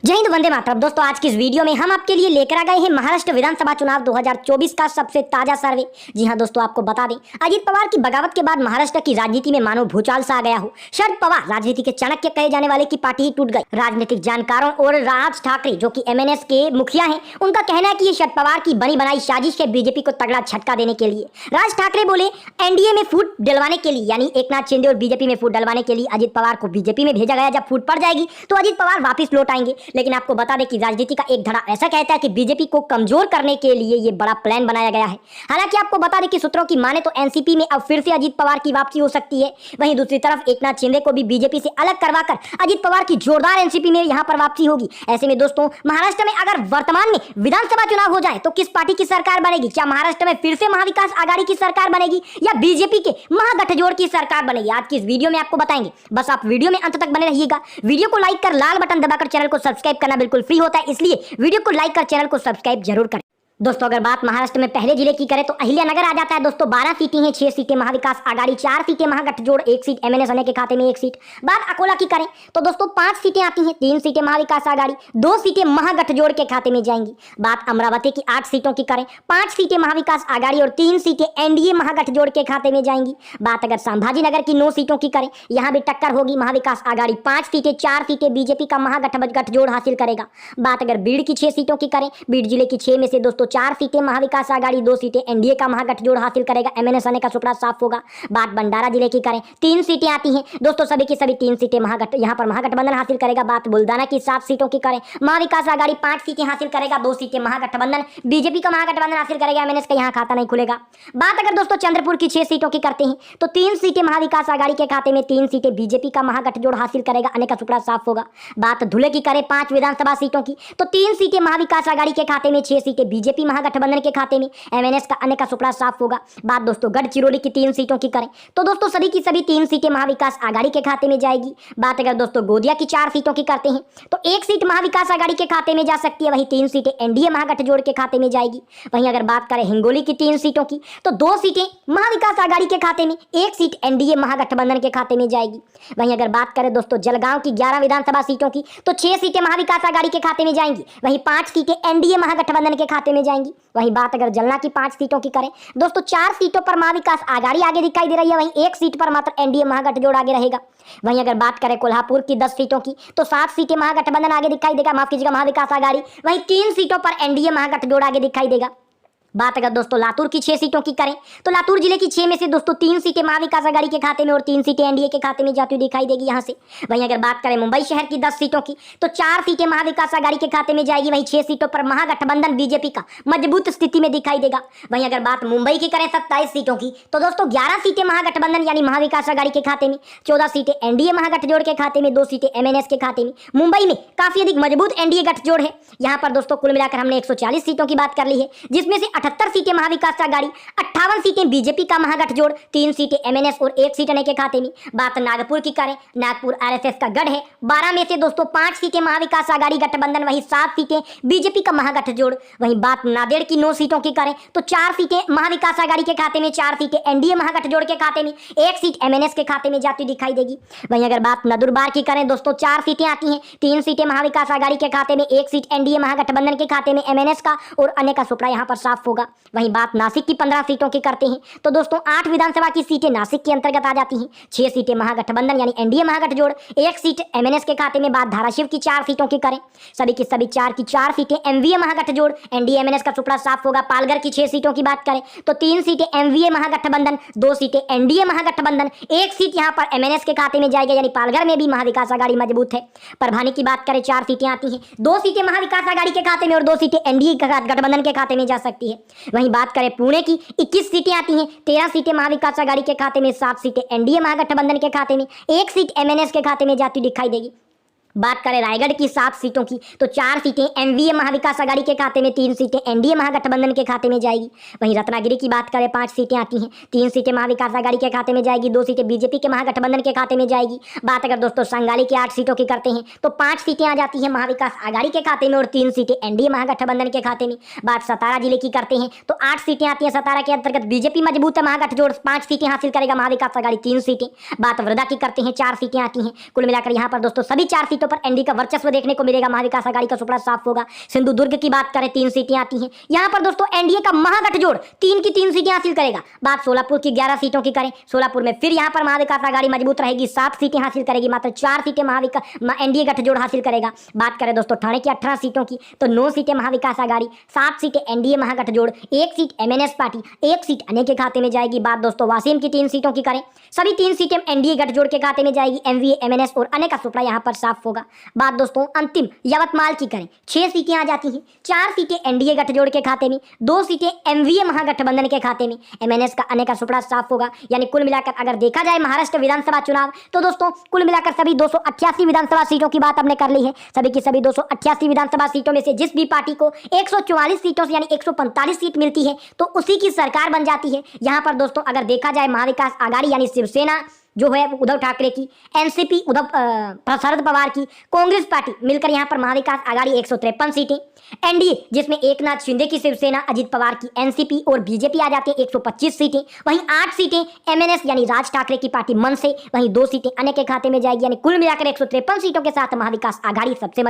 जय हिंद, वंदे मातरम। दोस्तों, आज की इस वीडियो में हम आपके लिए लेकर आ गए हैं महाराष्ट्र विधानसभा चुनाव 2024 का सबसे ताजा सर्वे। जी हां दोस्तों, आपको बता दें, अजीत पवार की बगावत के बाद महाराष्ट्र की राजनीति में मानो भूचाल सा आ गया हो। शरद पवार राजनीति के चाणक्य कहे जाने वाले की पार्टी ही टूट गई। राजनीतिक जानकारों और राज ठाकरे जो कि MNS के मुखिया हैं, उनका कहना है कि ये शरद पवार की बनी बनाई साजिश है बीजेपी को तगड़ा झटका देने के लिए। राज ठाकरे बोले, एनडीए में फूट डलवाने के लिए, यानी एकनाथ शिंदे और बीजेपी में फूट डलवाने के लिए अजीत पवार को बीजेपी में भेजा गया। जब फूट पड़ जाएगी तो अजीत पवार वापिस लौट आएंगे। लेकिन आपको बता दें कि राजनीति का एक धड़ा ऐसा कहता है कि बीजेपी को कमजोर करने के लिए ये बड़ा प्लान बनाया गया है। हालांकि आपको बता दें कि सूत्रों की माने तो एनसीपी में अब फिर से अजीत पवार की वापसी हो सकती है। वहीं दूसरी तरफ एकनाथ शिंदे को भी बीजेपी से अलग करवाकर अजीत पवार की जोरदार एनसीपी में यहां पर वापसी होगी। ऐसे में दोस्तों, महाराष्ट्र में अगर वर्तमान में विधानसभा चुनाव हो जाए तो किस पार्टी की सरकार बनेगी? क्या महाराष्ट्र में फिर से महाविकास आघाड़ी की सरकार बनेगी या बीजेपी के महागठजोड़ की सरकार बनेगी? आज की इस वीडियो में आपको बताएंगे। बस आप वीडियो में अंत तक बने रहिएगा। वीडियो को लाइक कर लाल बटन दबाकर चैनल को सब्सक्राइब करना बिल्कुल फ्री होता है, इसलिए वीडियो को लाइक कर चैनल को सब्सक्राइब जरूर करें। दोस्तों, अगर बात महाराष्ट्र में पहले जिले की करें तो अहिल्यानगर आ जाता है। दोस्तों, 12 सीटें हैं, 6 सीटें महाविकास आघाड़ी, 4 सीटें महागठजोड़, 1 सीट MNS होने के खाते में 1 सीट। बात अकोला की करें तो दोस्तों 5 सीटें आती हैं, 3 सीटें महाविकास आघाड़ी, 2 सीटें महागठजोड़ के खाते में जाएंगी। बात अमरावती की 8 सीटों की करें, 5 सीटें महाविकास आघाड़ी और 3 सीटें एनडीए महागठजोड़ के खाते में जाएंगी। बात अगर संभाजीनगर की 9 सीटों की करें, यहां भी टक्कर होगी। महाविकास आघाड़ी 5 सीटें, 4 सीटें बीजेपी का महागठजोड़ हासिल करेगा। बात अगर बीड़ की 6 सीटों की करें, बीड़ जिले की 6 में से दोस्तों 4 सीटें महाविकास आघाड़ी, 2 सीटें एनडीए का महागठजोड़ हासिल करेगा। MNS आने का सुपड़ा साफ होगा। बात भंडारा जिले की करें, 3 सीटें आती हैं दोस्तों, सभी की सभी 3 सीटें यहां पर महागठबंधन हासिल करेगा। बात बुल्दाना की 7 सीटों की करें, महाविकास आघाड़ी 5 सीटें हासिल करेगा, 2 सीटें महागठबंधन बीजेपी का महागठबंधन हासिल करेगा। MNS का यहां खाता नहीं खुलेगा। बात अगर दोस्तों चंद्रपुर की 6 सीटों की करते हैं तो 3 सीटें महाविकास आघाड़ी के खाते में, 3 सीटें बीजेपी का महागठजोड़ हासिल करेगा। आने का सुपड़ा साफ होगा। बात धुले की करें 5 विधानसभा सीटों की तो 3 सीटें महाविकास आघाड़ी के खाते में, 6 सीटें बीजेपी महागठबंधन के खाते में। MNS का आने का सुपड़ा साफ होगा। बात दोस्तों गढ़चिरौली की 3 सीटों की करें तो दोस्तों सभी की सभी 3 सीटें महाविकास आघाड़ी के खाते में जाएगी। बात अगर दोस्तों गोदिया की 4 सीटों की करते हैं तो 1 सीट महाविकास आघाड़ी के खाते में जा सकती है, वहीं 3 सीटें एनडीए महागठजोड़ के खाते में जाएगी। वहीं अगर बात करें हिंगोली की 3 सीटों की तो 2 सीटें महाविकास आघाड़ी के खाते में, 1 सीट एनडीए महागठबंधन के खाते में जाएगी। वहीं अगर बात करें दोस्तों जलगांव की 11 विधानसभा सीटों की तो 6 सीटें महाविकास आघाड़ी के खाते में जाएंगी, वहीं 5 सीटें एनडीए महागठबंधन के खाते में जाएंगी। वहीं बात अगर जलना की 5 सीटों की करें दोस्तों 4 सीटों पर महाविकास आघाड़ी आगे दिखाई दे रही है, वहीं 1 सीट पर मात्र एनडीए महागठजोड़ आगे रहेगा। वहीं अगर बात करें कोल्हापुर की 10 सीटों की तो 7 सीटें महागठबंधन आगे दिखाई देगा, माफ कीजिएगा महाविकास आघाड़ी, वहीं 3 सीटों पर एनडीए महागठजोड़ आगे दिखाई देगा। बात अगर दोस्तों लातूर की 6 सीटों की करें तो लातूर जिले की 6 में से दोस्तों 3 सीटें महाविकास आघाड़ी के खाते में और 3 सीटें एनडीए के खाते में जाती हुई दिखाई देगी यहां से। वहीं अगर बात करें मुंबई शहर की 10 सीटों की तो 4 सीटें महाविकास आघाड़ी के खाते में जाएगी, वहीं 6 सीटों पर महागठबंधन बीजेपी का मजबूत स्थिति में दिखाई देगा। वहीं अगर बात मुंबई की करें 27 सीटों की तो दोस्तों 11 सीटें महागठबंधन यानी महाविकास आघाड़ी के खाते में, 14 सीटें एनडीए महागठजोड़ के खाते में, 2 सीटें MNS के खाते में। मुंबई में काफी अधिक मजबूत एनडीए गठजोड़ है। यहाँ पर दोस्तों कुल मिलाकर हमने 140 सीटों की बात कर ली है, जिसमें से 78 सीटें महाविकास आघाड़ी, 58 सीटें बीजेपी का महागठजोड़, 3 सीटें MNS और 1 सीट आने के खाते में। बात नागपुर की करें, नागपुर RSS का गढ़ है, 12 में से दोस्तों 5 सीटें महाविकास आघाड़ी गठबंधन, वहीं 7 सीटें बीजेपी का महागठजोड़। वहीं बात नांदेड़ की 9 सीटों की करें तो 4 सीटें महाविकास आघाड़ी के खाते में, 4 सीटें एनडीए महागठजोड़ के खाते में, 1 सीट MNS के खाते में जाती दिखाई देगी। वहीं अगर बात नंदुरबार की करें दोस्तों 4 सीटें आती हैं, 3 सीटें महाविकास आघाड़ी के खाते में, 1 सीट एनडीए महागठबंधन के खाते में, MNS का और अन्य का सुपड़ा यहां पर साफ होगा। वहीं बात नासिक की 15 सीटों की करते हैं तो दोस्तों 8 विधानसभा की सीटें नासिक के अंतर्गत आ जाती हैं, 6 सीटें महागठबंधन यानी एनडीए महागठजोड़, 1 सीट MNS के खाते में। बात धाराशिव की 4 सीटों की करें, सभी की सभी 4 की 4 सीटें MVA महागठजोड़, एनडीए MNS का सुपड़ा साफ होगा। पालघर की 6 सीटों की बात करें तो 3 सीटें MVA महागठबंधन, 2 सीटें एनडीए महागठबंधन, 1 सीट यहां पर MNS के खाते में जाएगी, यानी पालघर में भी महाविकास आघाड़ी मजबूत है। परभानी की बात करें 4 सीटें आती हैं, 2 सीटें महाविकास आघाड़ी के खाते में और 2 सीटें एनडीए गठबंधन के खाते में जा सकती है। वहीं बात करें पुणे की 21 सीटें आती हैं, 13 सीटें महाविकास आघाड़ी के खाते में, 7 सीटें एनडीए महागठबंधन के खाते में, 1 सीट MNS के खाते में जाती दिखाई देगी। बात करें रायगढ़ की 7 सीटों की तो 4 सीटें MVA महाविकास आघाड़ी के खाते में, 3 सीटें एनडीए महागठबंधन के खाते में जाएगी। वहीं रत्नागिरी की बात करें 5 सीटें आती हैं, 3 सीटें महाविकास आघाड़ी के खाते में जाएगी, 2 सीटें बीजेपी के महागठबंधन के खाते में जाएगी। बात अगर दोस्तों संगाली की 8 सीटों की करते हैं तो 5 सीटें आ जाती हैं महाविकास आघाड़ी के खाते में और 3 सीटें एनडीए महागठबंधन के खाते में। बात सतारा जिले की करते हैं तो 8 सीटें आती हैं, सतारा के अंतर्गत बीजेपी मजबूत है, महागठजोड़ 5 सीटें हासिल करेगा, महाविकास आघाड़ी 3 सीटें। बात वर्धा की करते हैं 4 सीटें आती हैं, कुल मिलाकर यहाँ पर दोस्तों सभी 4 सीटों पर एनडीए का वर्चस्व देखने को मिलेगा, महाविकास आघाड़ी का सुपड़ा साफ होगा। सिंधुदुर्ग की बात करें 3 सीटें आती हैं यहाँ पर दोस्तों। एनडीए का महागठजोड़ 3 की 3 सीटें हासिल करेगा। बात सोलापुर की 11 सीटों की करें, सोलापुर में फिर यहाँ पर महाविकास आघाड़ी मजबूत रहेगी, 7 सीटें हासिल करेगी, मात्र 4 सीटें एनडीए गठजोड़ हासिल करेगा। बात करें दोस्तों ठाणे की 18 सीटों की तो 9 सीटें महाविकास आघाड़ी, 7 सीटें एनडीए महागठजोड़, 1 सीट एमएनएस पार्टी, 1 सीट अने के खाते में जाएगी। बात दोस्तों वासिम की 3 सीटों की करें, सभी 3 सीटें एनडीए गठजोड़ के खाते में जाएगी। एमवीए एमएनएस और अने का सुपड़ा यहाँ पर साफ होगा। बात दोस्तों अंतिम यवतमाल की करें, 6 सीटें आ जाती हैं, 4 सीटें एनडीए गठजोड़ के खाते में, 2 सीटें एमवीए महागठबंधन के खाते में, एमएनएस का अने का सुपड़ा साफ होगा। यानी कुल मिलाकर अगर देखा जाए महाराष्ट्र विधानसभा चुनाव तो दोस्तों कुल मिलाकर सभी 288 विधानसभा सीटों की बात हमने कर ली है। सभी की सभी 288 विधानसभा सीटों में से जिस भी पार्टी को 144 सीटों से यानी 145 सीट मिलती है तो उसी की सरकार बन जाती है। यहाँ पर दोस्तों अगर देखा जाए महाविकास आघाड़ी यानी शिवसेना जो है उद्धव ठाकरे की, एनसीपी शरद पवार की, कांग्रेस पार्टी मिलकर यहाँ पर महाविकास आघाड़ी 153 सीटें, एनडीए जिसमें एकनाथ शिंदे की शिवसेना, अजित पवार की एनसीपी और बीजेपी आ जाते हैं 125 सीटें, वहीं 8 सीटें एमएनएस यानी राज ठाकरे की पार्टी मन से, वहीं 2 सीटें अन्य के खाते में जाएगी। यानी कुल मिलाकर 153 सीटों के साथ महाविकास आघाड़ी सबसे